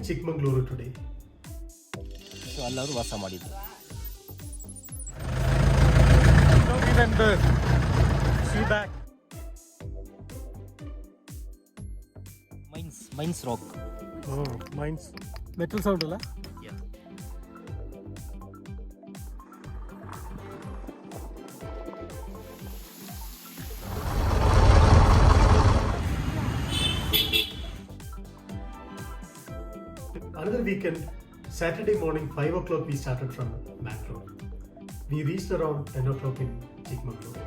in Chikmagaluru today. So allರೂ ವಾಸ ಮಾಡಿದ್ರು. Even the sea back. Mines rock. Oh, mines. Metal sound alla? Yeah. Another weekend, Saturday morning 5 o'clock we started from Mac Road. We reached around 10 o'clock in Chikmagaluru.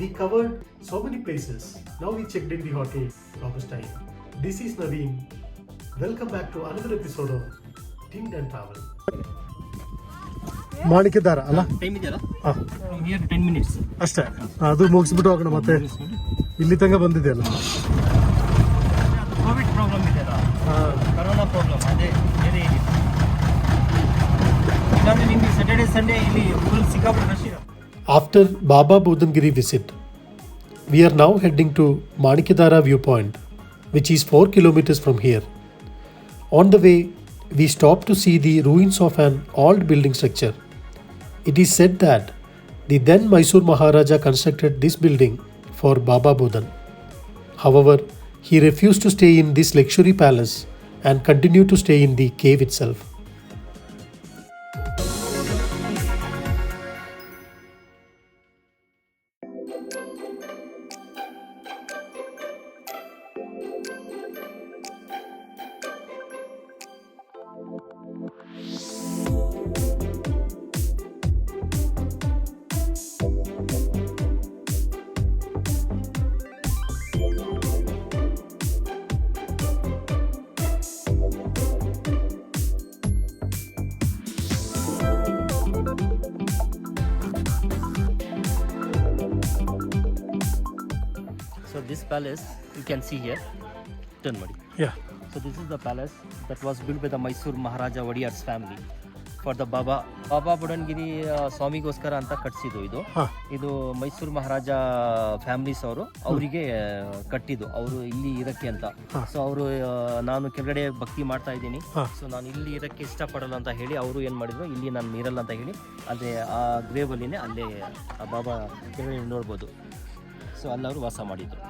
We covered so many places. Now we checked in the hotel Augustine. This is Naveen. Welcome back to another episode of Think and Travel. ಮಾಣಿಕ್ಯದಾರ ಅಲ್ಲ time ಇದೆಯಲ್ಲ ಹಾಂ from here 10 minutes ಅಷ್ಟೇ ಅದು ಮುಗಿಸ್ಬಿಟ್ಟು ಹೋಗೋಣ ಮತ್ತೆ ಇಲ್ಲಿ ತನಕ ಬಂದಿದೆಯಲ್ಲ ಕೋವಿಡ್ ಪ್ರಾಬ್ಲಮ್ ಇದೆಯಲ್ಲ ಕರೋನಾ ಪ್ರಾಬ್ಲಮ್ ಅದೇ ಬೇರೆ ಇಲ್ಲಾಂದ್ರೆ ನಿಮಗೆ ಸ್ಯಾಟರ್ಡೆ ಸಂಡೇ ಇಲ್ಲಿ ಫುಲ್ ಸಿಕ್ಕಾಪಟ್ಟೆ ರಶ್ ಇದೆ. After Baba Budangiri visit, we are now heading to Manikyadara viewpoint, which is 4 kilometers from here. On the way, we stop to see the ruins of an old building structure. It is said that the then Mysore Maharaja constructed this building for Baba Budan. However, he refused to stay in this luxury palace and continued to stay in the cave itself. So this palace you can see here. Turn ಮಾಡಿ. Yeah. So this is the palace that was built by the Mysore Maharaja Wadiyar's family for the Baba Budangiri ಸ್ವಾಮಿಗೋಸ್ಕರ ಅಂತ ಕಟ್ಸಿದ್ದು ಇದು. ಇದು ಮೈಸೂರು ಮಹಾರಾಜ families ಅವರು ಅವರಿಗೆ ಕಟ್ಟಿದ್ದು, ಅವರು ಇಲ್ಲಿ ಇರಕ್ಕೆ ಅಂತ. ಸೊ ಅವರು ನಾನು ಕೆಳಗಡೆ ಭಕ್ತಿ ಮಾಡ್ತಾ ಇದ್ದೀನಿ, ಸೊ ನಾನು ಇಲ್ಲಿ ಇರಕ್ಕೆ ಇಷ್ಟಪಡಲ್ಲ ಅಂತ ಹೇಳಿ ಅವರು ಏನ್ ಮಾಡಿದ್ರು, ಇಲ್ಲಿ ನಾನು ಇರಲ್ಲ ಅಂತ ಹೇಳಿ ಅದೇ ಆ ಗ್ರೇವ್ ಅಲ್ಲಿನೇ ಅಲ್ಲೇ ಆ ಬಾಬಾ ಕೆಳಗಡೆ ನೋಡ್ಬೋದು. ಸೊ ಅಲ್ಲವರು ವಾಸ ಮಾಡಿದ್ರು.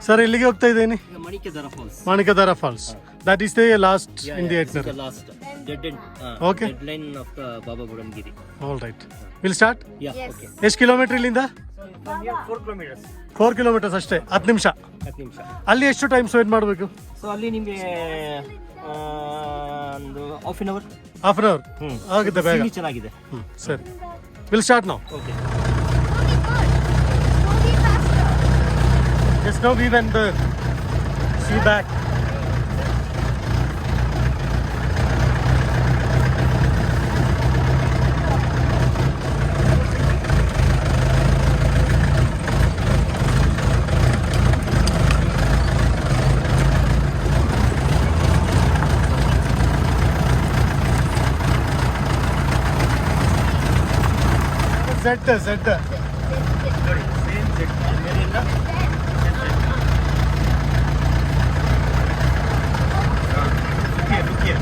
ಸರ್ ಇಲ್ಲಿಗೆ ಹೋಗ್ತಾ ಇದ್ದೀನಿ, Manikyadara Falls. Manikyadara Falls. That is the last in the This is the itinerary. last dead end. Okay. Dead line of the Baba Budangiri. All right. We'll start. Yeah. Okay. ಎಷ್ಟು kilometre ಇಲ್ಲಿಂದ? From here 4 kilometers. 4 kilometres ಅಷ್ಟೇ, 10 ನಿಮಿಷ. 10 ನಿಮಿಷ. ಅಲ್ಲಿ ಎಷ್ಟು time spend ಮಾಡಬೇಕು? So ಅಲ್ಲಿ ನಿಮಗೆ ಒಂದು half an hour. Half an hour ಆಗುತ್ತೆ ಬೇಗ. ಚೆನ್ನಾಗಿದೆ. ಸರಿ, will start now. Okay. Just now we went the sea back. Z. ನೋಡಿ ಸೇಮ್ ಸೆಟ್ ಮೇಲಿಂದ look here.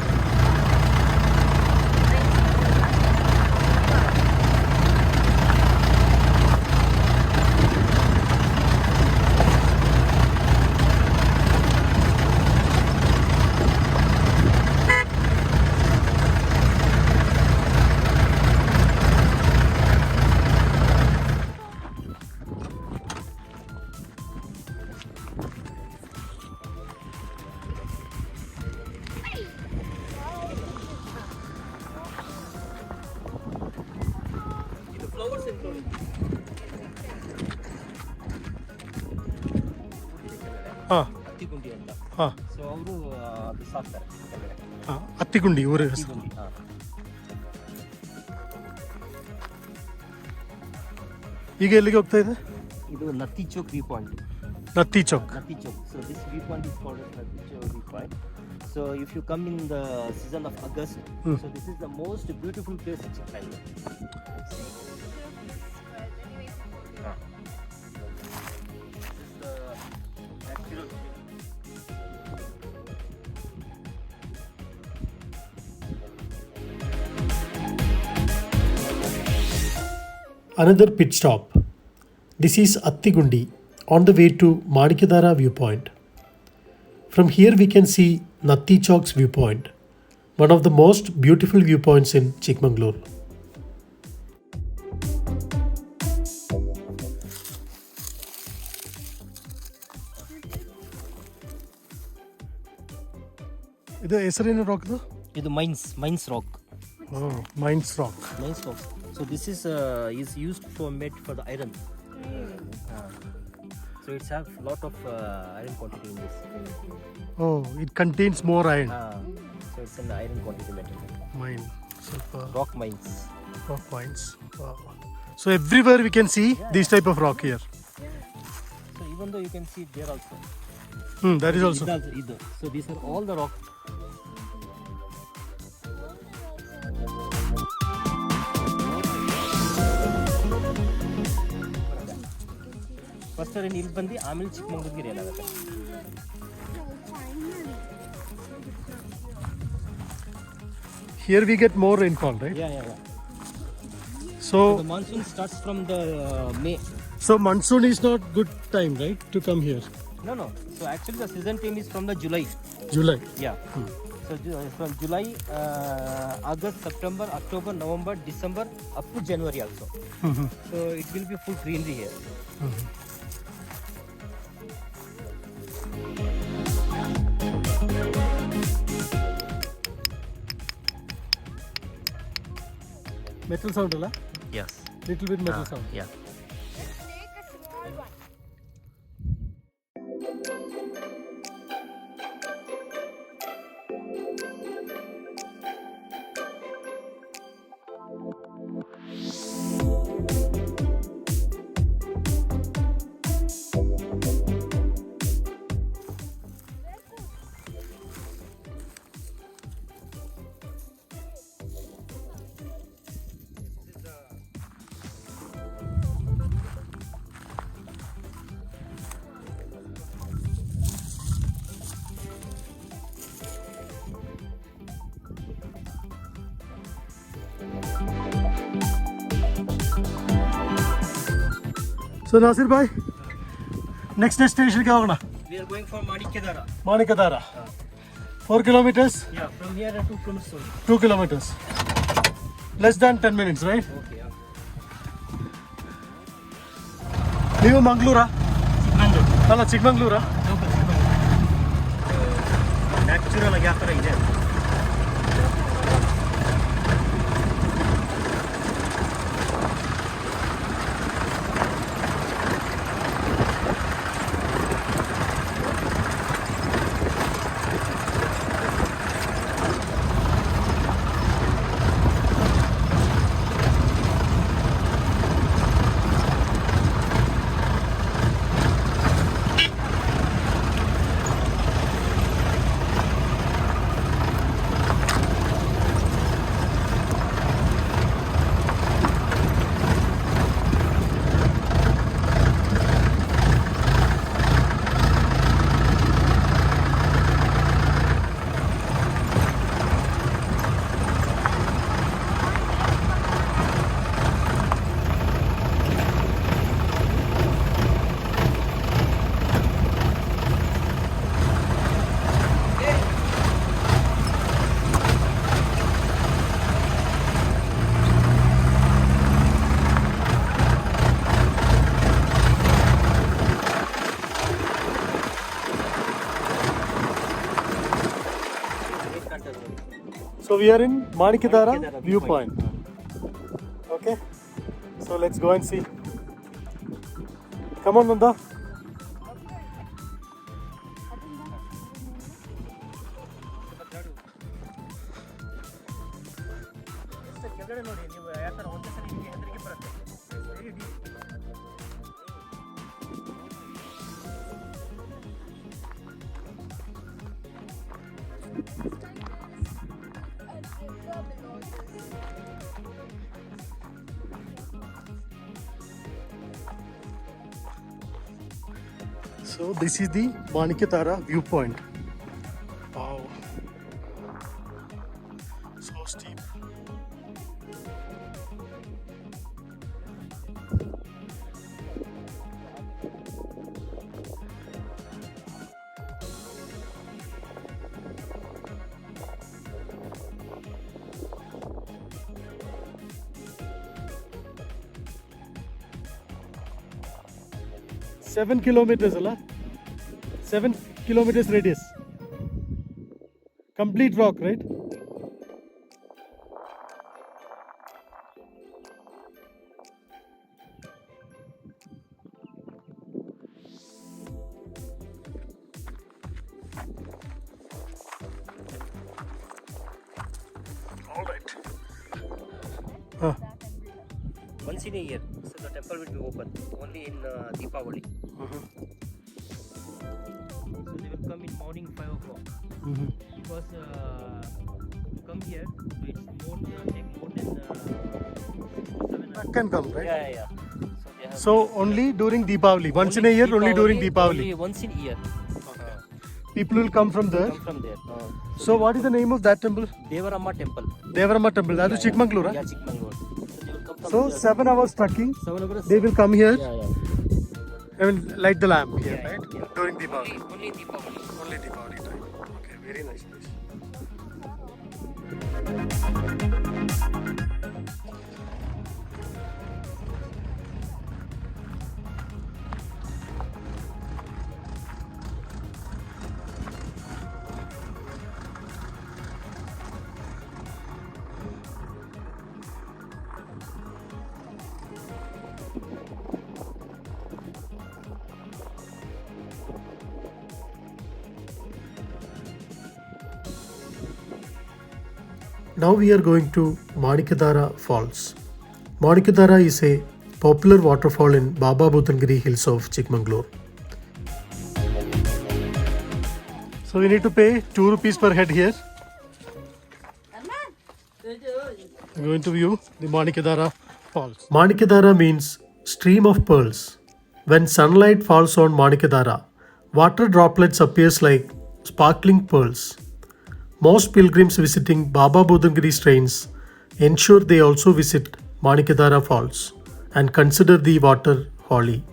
ಹತ್ತಿಗುಂಡಿ ಅಂತ. ಸೊ ಅವರು ಬಿಸಾಕ್ತಾರೆ ಕೆಳಗಡೆ. ಹತ್ತಿಗುಂಡಿ ಊರ ಹೆಸರು. ಹತ್ತಿಗುಂಡಿ. ಈಗ ಎಲ್ಲಿಗೆ ಹೋಗ್ತಾ ಇದೆ? ಇದು Natti Chowk view point. Natti Chowk. Natti Chowk. So this viewpoint is called as Natti Chowk viewpoint. So if you come in the season of August, so this is the most beautiful place in Chikmagaluru. This is the natural Another pit stop. This is Attigundi on the way to Manikadara viewpoint. From here we can see Natti Chowk's viewpoint, one of the most beautiful viewpoints in Chikmagalur. ಇದು ಹೆಸರೇನು ರಾಕ್ದು? ಇದು mines rock. Mines rock. Mines rock. So this is used for made for the iron. So it's have lot of iron quantity in this. Oh, it contains more iron. So it's an iron quantity metal. Mine. Super. Rock mines. Rock mines. Wow. So everywhere we can see this type of rock here. So even though you can see it there also. That is also. Idu. So these are all the rock. First ಇಲ್ಲಿ ಬಂದು ಆಮೇಲೆ ಚಿಕ್ಕಮಂಗ್ಳೂರಿಗೆ ಏನಾಗುತ್ತೆ. Here we get more rainfall, right? Yeah. So The monsoon starts from the May. so monsoon is not good time, right, to come here. No. So actually the season time is from the July. July. Yeah. So from July, August, September, October, November, December, up to January also. So it will be full greenery here. Metal sound, alla? Yes. Little bit metal sound. Yeah. So Nasir bhai, next destination क्या होगा? We are going for Manikadara. Manikadara. 4 kilometers. Yeah, from here to Kunusur. 2 kilometers. Less than 10 minutes, right? Okay. Yeah. ನೀವು ಮಂಗಳೂರಾ? Chikkamagaluru. ಅಲ್ಲ ಚಿಕ್ಕಮಂಗ್ಳೂರಾ? Natural ಆಗಿ ಯಾವ ಥರ ಇದೆ. So we are in Manikadara Manikadara viewpoint. Okay. So let's go and see. Come on, Nanda. ಕೆಳಗಡೆ ನೋಡಿ ನೀವು ಯಾವ ಥರ ಒಂದೇ ಸರಿ ನಿಮಗೆ ಹೆದರಿಕೆ ಬರುತ್ತೆ. Very deep. So this is the Manikadara viewpoint. Wow. So steep. 7 kilometers, Allah. 7 kilometers radius. Complete rock, right? All right. Once in a year, so the temple will be open only in Deepavali. So they will come in morning 5 o'clock. Because to come here, so it's take more than 7 hours. Can come, right? Yeah. So only during Deepavali, once in a year, only during Deepavali. Only once in a year. People will come from there. Come from there. So what is the name of that temple? Devaramma temple. Devaramma temple. That is Chikmagalur. Yeah, Chikmagalur. So they will come from So there. 7 hours trekking. 7 hours. They will come here. Yeah. I mean, light the lamp here, Yeah, right? yeah. During Deepavali. Only Deepavali. Only Deepavali time. Okay, very nice place. Now we are going to Manikadara Falls. Manikadara is a popular waterfall in Baba Budangiri hills of Chikmagalur. So we need to pay 2 rupees per head here. We're going to view the Manikadara Falls. Manikadara means stream of pearls. When sunlight falls on Manikadara, water droplets appears like sparkling pearls. Most pilgrims visiting Baba Budangiri shrines ensure they also visit Manikadara Falls and consider the water holy.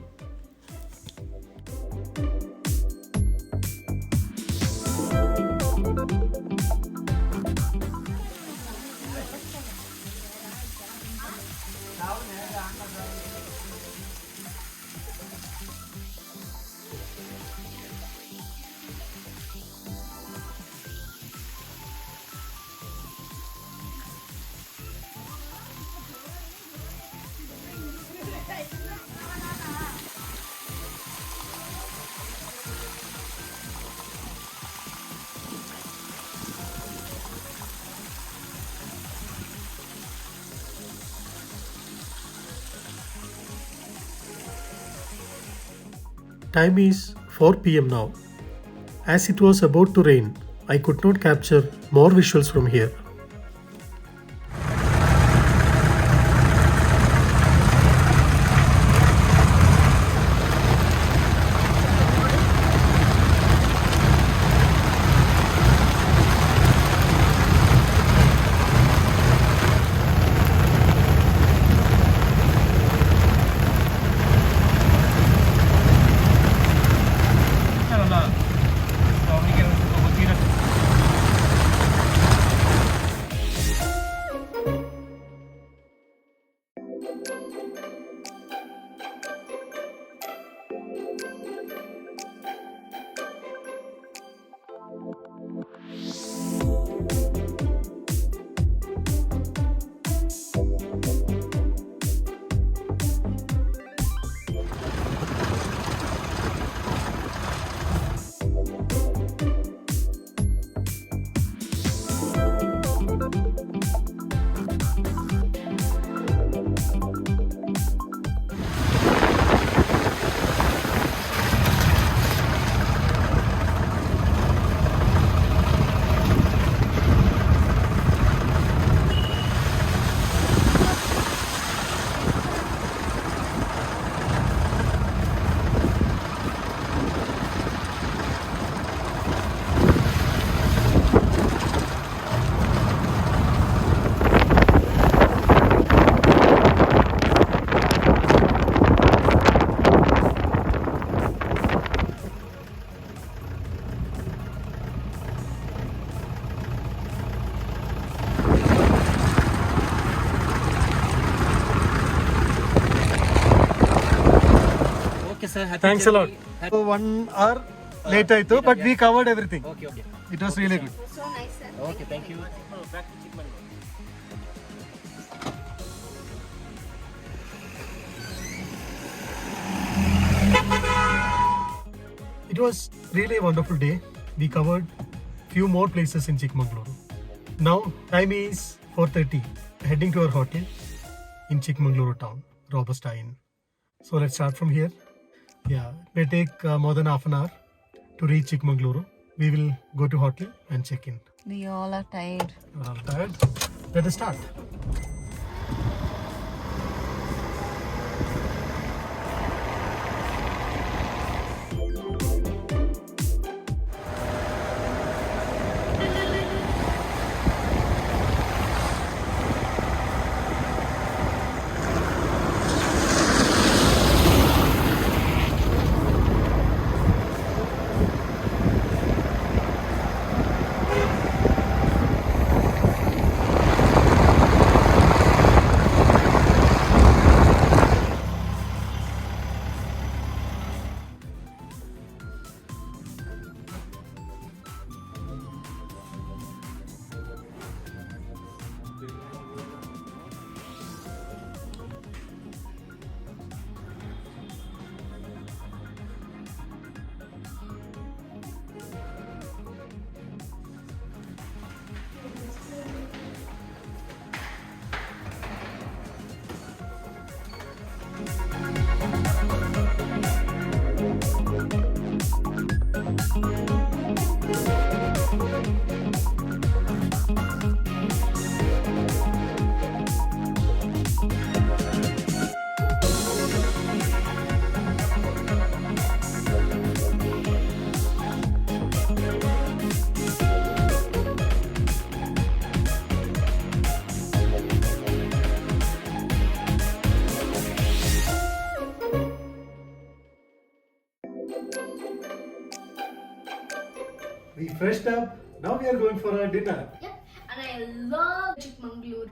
Time is 4 p.m. now. As it was about to rain, I could not capture more visuals from here. sir. Happy Thanks a lot. journey. So 1 hour late ಆಯ್ತು, but we covered everything. Okay, okay. It was really good. So nice, sir. Okay, thank you. Back to Chikmagalur. It was really a wonderful day. We covered few more places in Chikmagalur. Now time is 4:30. Heading to our hotel in Chikmagalur town, Robusta Inn. So let's start from here. Yeah, it may take more than half an hour to reach Chikmagalur. We will go to hotel and check in. We all are tired. We're all tired. Let us start. We freshed up. Now we are going for our dinner. Yep, and I love Chikmagalur.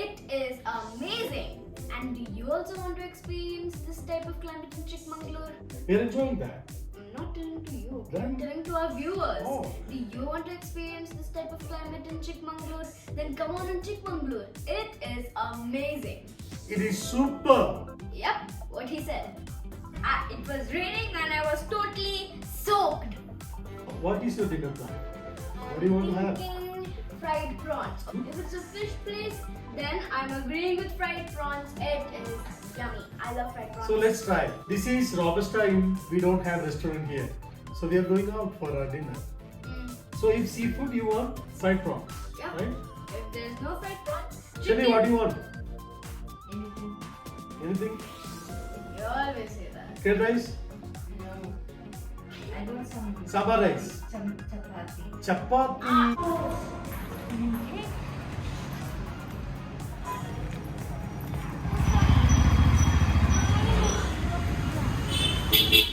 It is amazing. And do you also want to experience this type of climate in Chikmagalur? We are enjoying that. I'm not telling to you, Then? I'm telling to our viewers. Oh. Do you want to experience this type of climate in Chikmagalur? Then come on in Chikmagalur. It is amazing. It is super. Yep, what he said. It was raining and I was totally soaked. What is your dinner plan? What do you want to have? Thinking fried prawns. If it's a fish place, then I'm agreeing with fried prawns. It is yummy. I love fried prawns. So let's try. This is Robusta Inn. We don't have restaurant here. So we are going out for our dinner. So if seafood you want, fried prawns. Yeah. Right? If there's no fried prawns, Shani, what do you want? Anything. Anything? You always say that. Curd rice? No. I want some Sambar rice? chapati. Chapati.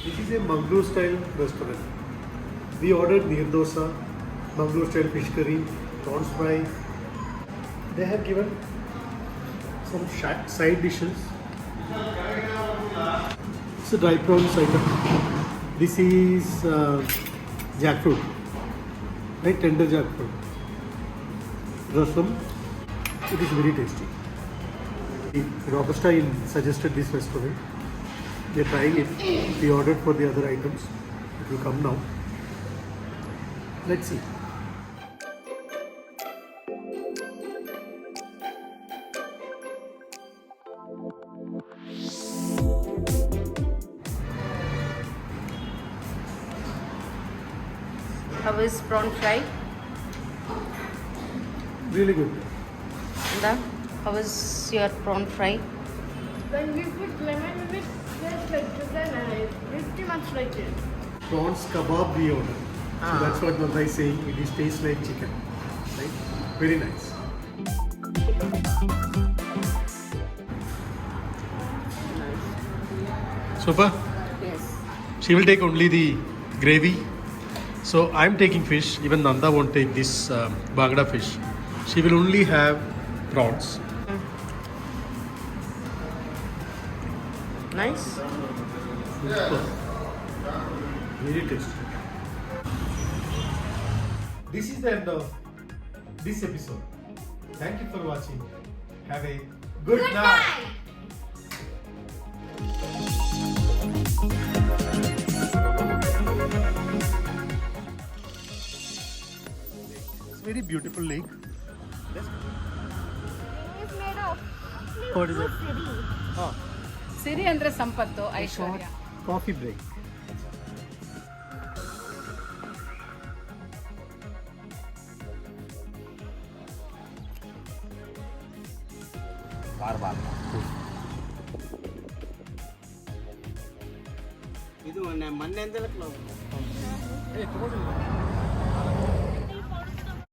This is a Mangalore style restaurant. We ordered neer dosa, Mangalore style fish curry, prawns fry. They have given some side dishes. It's a dry prawns item. This is jackfruit, right? Tender jackfruit. Rasam. It is very tasty. Robusta Inn suggested this restaurant. We are trying it. We ordered for the other items. It will come now. Let's see. How is prawn fry? Really good. Nanda, how is your prawn fry? When we put lemon in it, tastes like chicken and I pretty much like it. Prawns kebab we ordered. So that's what Nanda is saying. It is tastes like chicken. Right? Very nice. Super. Yes. She will take only the gravy. So I'm taking fish. Even Nanda won't take this Bangda fish. She will only have prawns. Nice. Super. Very tasty. This is the end of this episode. Thank you for watching. Have a good night. It's very beautiful lake. What is it? ಸಿರಿ ಅಂದ್ರೆ ಸಂಪತ್ತು ಐಶ್ವರ್ಯ. Coffee break. ಇದು ಮೊನ್ನೆ ಮೊನ್ನೆಯಿಂದಲೇ close.